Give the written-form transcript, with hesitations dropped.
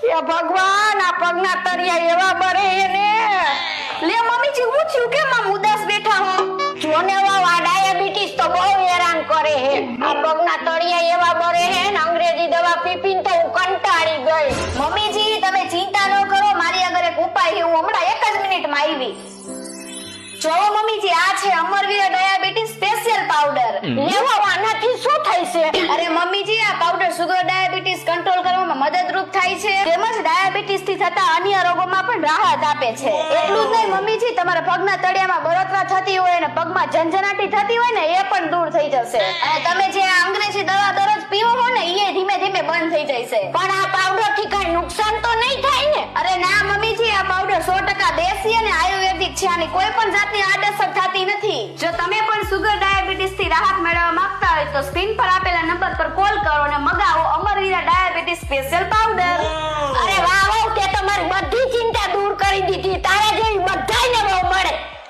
એ ભગવાન, આ પગના તળિયા એવા બરે ને. લે મમ્મીજી, હું થયું કેમ આમ ઉદાસ બેઠા હો? જોને વાવ, આ ડાયાબિટીસ તો બહુ હેરાન કરે હે. આ પગના તળિયા એવા બરે હે ને, અંગ્રેજી દવા પી પીને તો હું કંટાળી ગઈ. મમ્મીજી, તમે ચિંતા ન કરો, મારી આગળ એક ઉપાય છે, હું હમણાં એક જ મિનિટમાં આવી. જો મમ્મીજી, આ છે અમરવીર ડાયાબિટીસ સ્પેશિયલ પાવડર. લેવો, આનાથી શું થાય છે? અરે મમ્મીજી, આ પાવડર સુગર ડાયાબિટીસ કંટ્રોલ કરવામાં મદદરૂપ થાય છે, તેમજ ડાયાબિટીસ થી થતા અન્ય રોગોમાં પણ રાહત આપે છે. એટલું જ નહીં મમ્મીજી, તમારા પગના તળિયામાં બળતરા થતી હોય અને પગમાં ઝંઝનાટી થતી હોય ને, એ પણ દૂર થઈ જશે. અને તમે જે આ અંગ્રેજી દવા દરરોજ પીવો છો ને, એ ધીમે ધીમે બંધ થઈ જશે. પણ આ પાવડર થી કઈ નુકસાન તો નહીં થાય ને? અરે ના મમ્મીજી, આ પાવડર 100% દેશી અને આયુર્વેદિક છે, આની કોઈ પણ જાતની આડઅસર થતી નથી. જો તમે પણ સુગર ડાયાબિટીસ થી રાહત મેળવવા માંગતા હોય તો સ્ક્રીન પર આપેલા નંબર પર કોલ કરો અને મગાવો અમરવીરા ડાયાબિટીસ સ્પેશિયલ પાવડર.